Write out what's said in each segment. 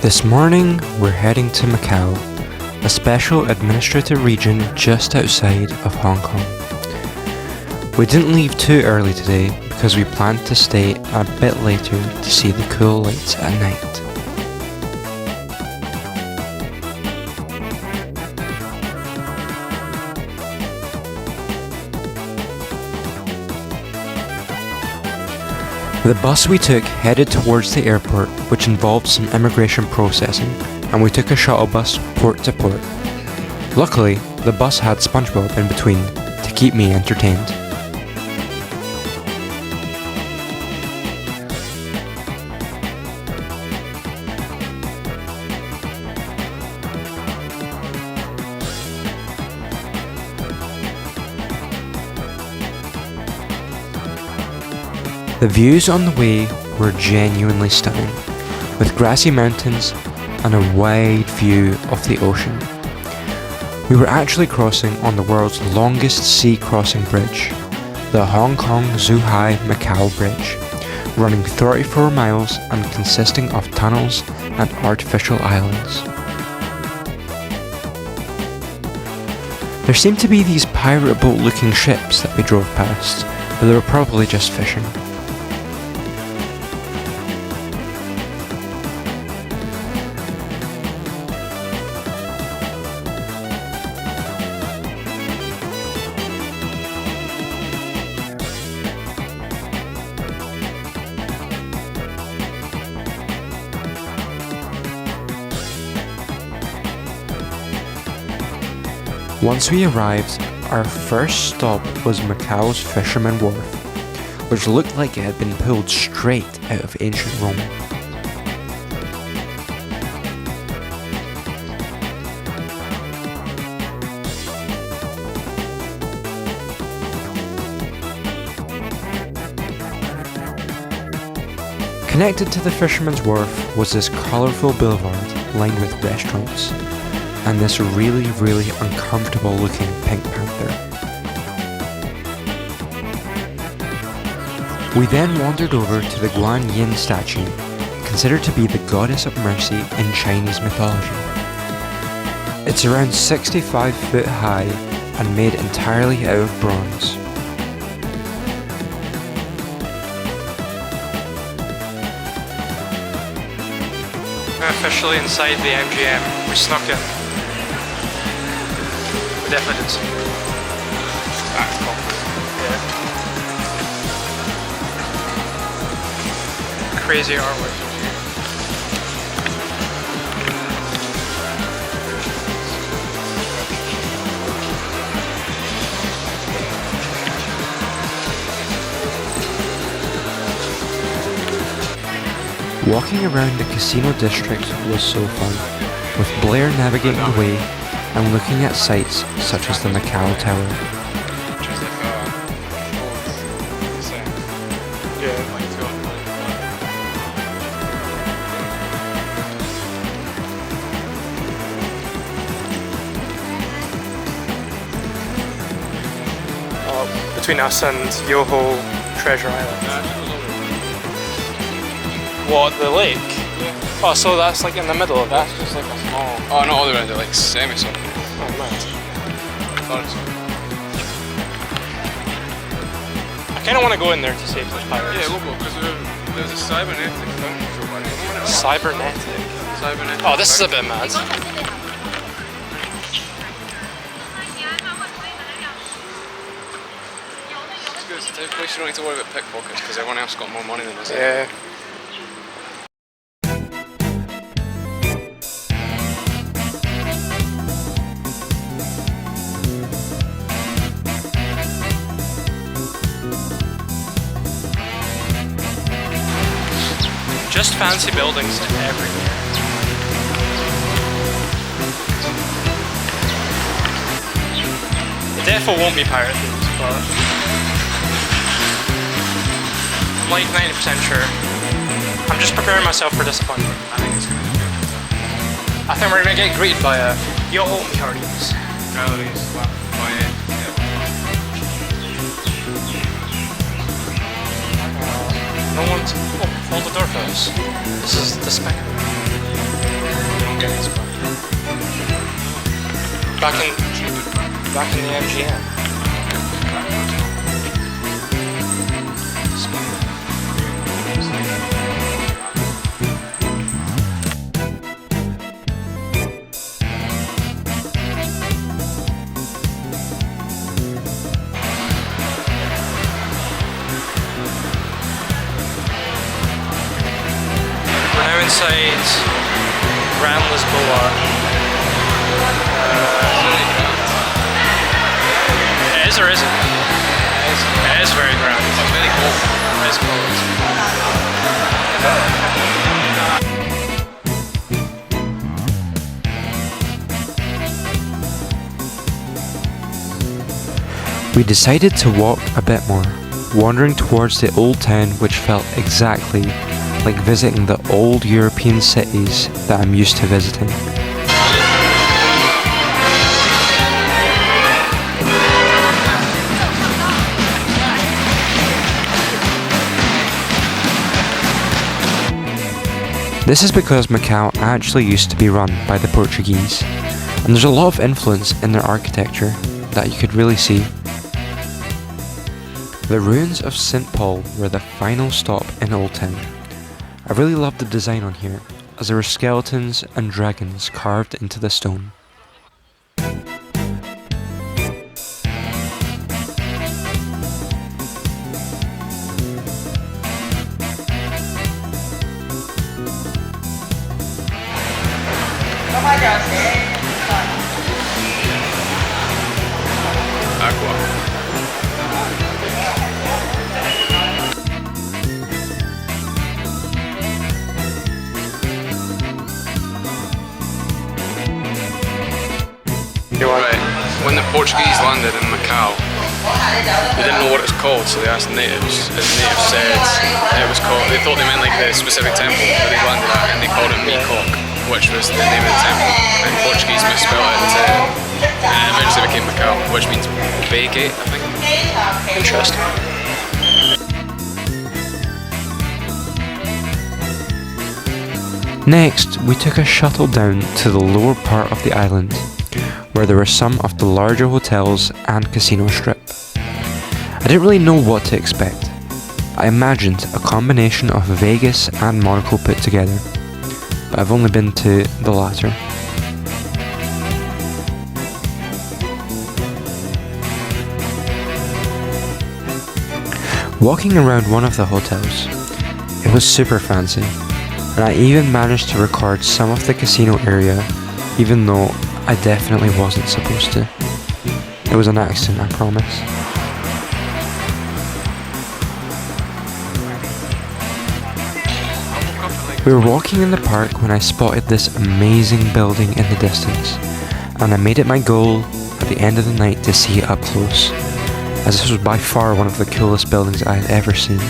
This morning, we're heading to Macau, a special administrative region just outside of Hong Kong. We didn't leave too early today because we planned to stay a bit later to see the cool lights at night. The bus we took headed towards the airport, which involved some immigration processing, and we took a shuttle bus port to port. Luckily, the bus had SpongeBob in between to keep me entertained. The views on the way were genuinely stunning, with grassy mountains and a wide view of the ocean. We were actually crossing on the world's longest sea crossing bridge, the Hong Kong-Zhuhai Macau Bridge, running 34 miles and consisting of tunnels and artificial islands. There seemed to be these pirate boat looking ships that we drove past, but they were probably just fishing. Once we arrived, our first stop was Macau's Fisherman Wharf, which looked like it had been pulled straight out of ancient Rome. Connected to the Fisherman's Wharf was this colourful boulevard lined with restaurants, and this really uncomfortable looking pink panther. We then wandered over to the Lian statue, considered to be the goddess of mercy in Chinese mythology. It's around 65 foot high and made entirely out of bronze. We're officially inside the MGM. We snuck in. We definitely did. That's cool. Yeah. Crazy artwork. Walking around the casino district was so fun, with Blair navigating the way and looking at sights such as the Macau Tower. Between us and Yoho Treasure Island. What, the lake? Yeah. Oh, so that's like in the middle of that? That's just like a small... Oh, not all the way around, they're like semicircle. Oh, nice. I kind of want to go in there to see if there's pirates. Yeah, we'll go, because there's a cybernetic fountain show by it. Cybernetic? Cybernetic. Oh, this is a bit mad. It's good, it's a place you don't need to worry about pickpockets, because everyone else got more money than us. Yeah. Just fancy buildings everywhere. The defo won't be pirate thieves, but I'm like 90% sure. I'm just preparing myself for disappointment. I think it's going to be good. I think we're going to get greeted by a Yo-ho Calories. Calories, No one's... Oh, hold the door for us. This is despicable. Okay, it's fine. Back in the MGM. We're now inside Grand Lisboa. It is or isn't? It is very grand. It's very cold. It is cold. We decided to walk a bit more, wandering towards the old town, which felt exactly like visiting the old European cities that I'm used to visiting. This is because Macau actually used to be run by the Portuguese, and there's a lot of influence in their architecture that you could really see. The ruins of St. Paul were the final stop in Old Town. I really loved the design on here, as there were skeletons and dragons carved into the stone. Aqua. Right. When the Portuguese landed in Macau, they didn't know what it was called, so they asked natives, and the natives said it was called. They thought they meant like the specific temple that they landed at, and they called it Mecock, which was the name of the temple. And Portuguese misspelled it, and eventually became Macau, which means Bay Gate, I think. Interesting. Next, we took a shuttle down to the lower part of the island, where there were some of the larger hotels and casino strip. I didn't really know what to expect. I imagined a combination of Vegas and Monaco put together, but I've only been to the latter. Walking around one of the hotels, it was super fancy, and I even managed to record some of the casino area, even though I definitely wasn't supposed to. It was an accident, I promise. We were walking in the park when I spotted this amazing building in the distance, and I made it my goal at the end of the night to see it up close, as this was by far one of the coolest buildings I had ever seen.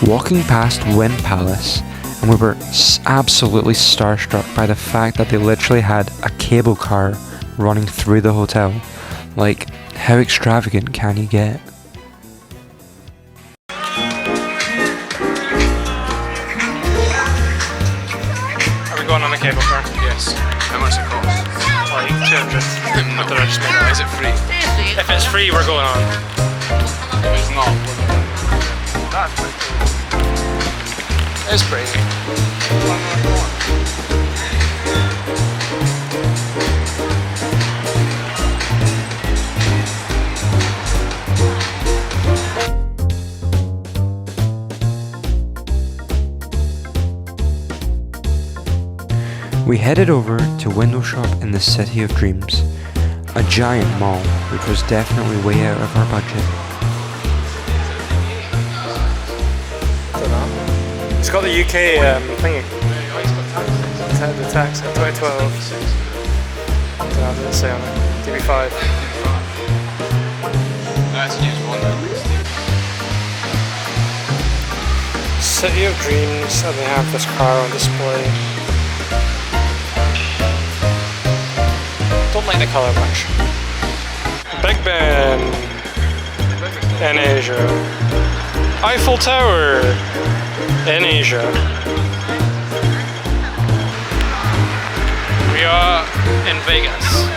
Walking past Wynn Palace, and we were absolutely starstruck by the fact that they literally had a cable car running through the hotel. Like, how extravagant can you get? Are we going on a cable car? Yes. How much does it cost? Like 200. I thought I just made that. Is it free? If it's free, we're going on. If it's not, that's pretty cool. It's pretty neat. We headed over to Window Shop in the City of Dreams, a giant mall which was definitely way out of our budget. It's got the UK thingy. The tax in 2012. Does it say on it? DB5. That's James Bond. City of Dreams, and they have this car on display. Don't like the colour much. Big Ben in Asia. Eiffel Tower in Asia. We are in Vegas.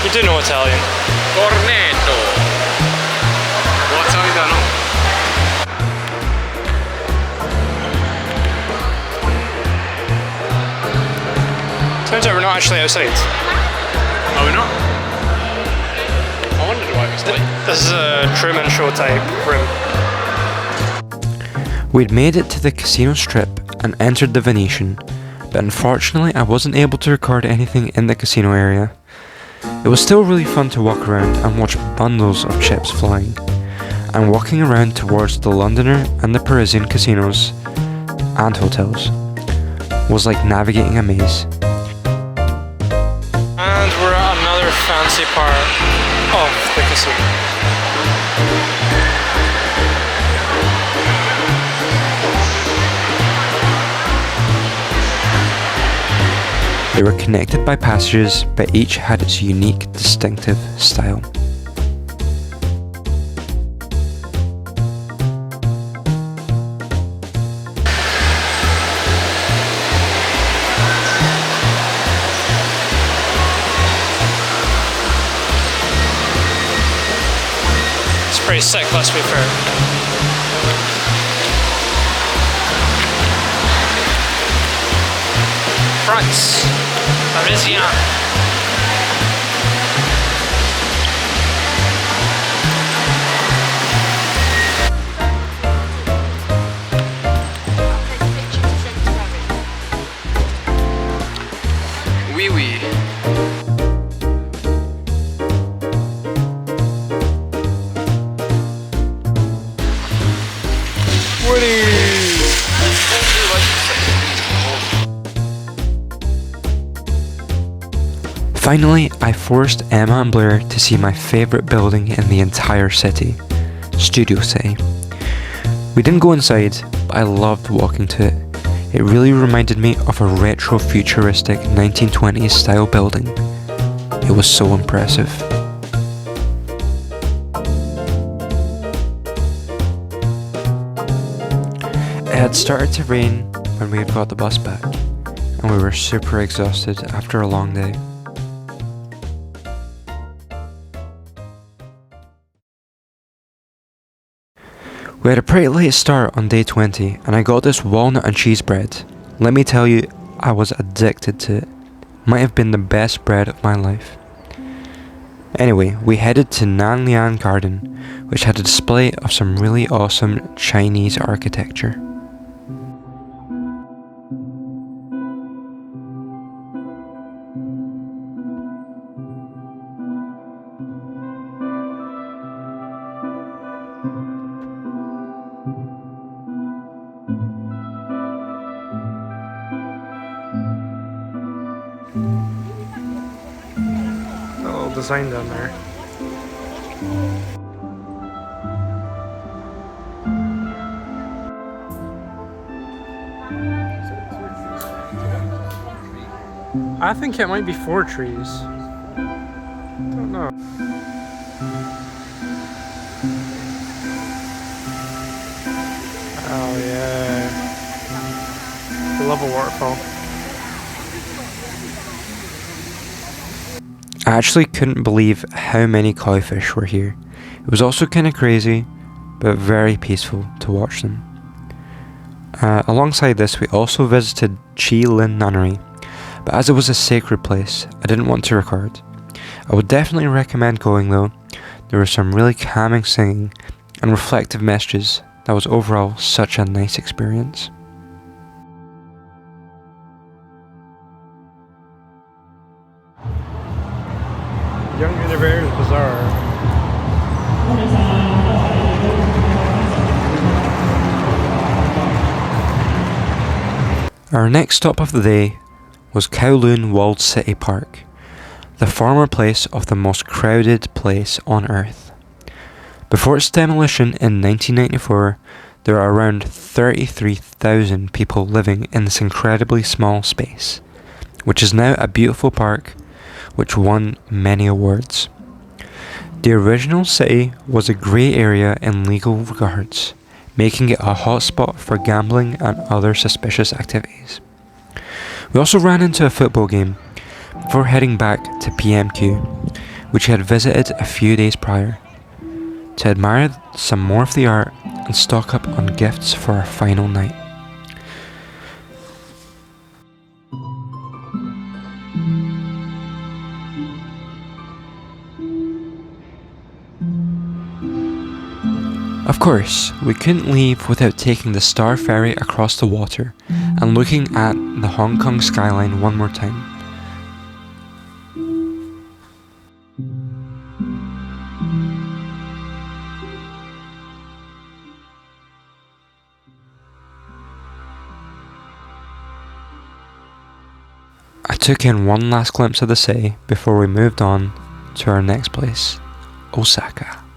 You do know Italian. Cornetto. What's Italiano? Turns out we're not actually outside. Are we not? I wondered why it was late. This is a Truman Show type room. We'd made it to the casino strip and entered the Venetian, but unfortunately I wasn't able to record anything in the casino area. It was still really fun to walk around and watch bundles of chips flying, and walking around towards the Londoner and the Parisian casinos and hotels was like navigating a maze. And we're at another fancy part of the casino. They were connected by passages, but each had its unique, distinctive style. It's pretty sick, let's be fair. France, Parisian. Oui, oui. Finally, I forced Emma and Blair to see my favourite building in the entire city, Studio City. We didn't go inside, but I loved walking to it. It really reminded me of a retro futuristic 1920s style building. It was so impressive. It had started to rain when we had got the bus back, and we were super exhausted after a long day. We had a pretty late start on day 20, and I got this walnut and cheese bread. Let me tell you, I was addicted to it. Might have been the best bread of my life. Anyway, we headed to Lian Garden, which had a display of some really awesome Chinese architecture. Little design down there. I think it might be 4 trees. Don't know. Oh yeah. I love a waterfall. I actually couldn't believe how many cowfish were here. It was also kind of crazy, but very peaceful to watch them. Alongside this, we also visited Kowloon Nunnery, but as it was a sacred place, I didn't want to record. I would definitely recommend going though. There was some really calming singing and reflective messages that was overall such a nice experience. Young Innovators Bazaar. Our next stop of the day was Kowloon Walled City Park, the former place of the most crowded place on earth. Before its demolition in 1994, there are around 33,000 people living in this incredibly small space, which is now a beautiful park which won many awards. The original city was a grey area in legal regards, making it a hotspot for gambling and other suspicious activities. We also ran into a football game before heading back to PMQ, which we had visited a few days prior, to admire some more of the art and stock up on gifts for our final night. Of course, we couldn't leave without taking the Star Ferry across the water and looking at the Hong Kong skyline one more time. I took in one last glimpse of the city before we moved on to our next place, Osaka.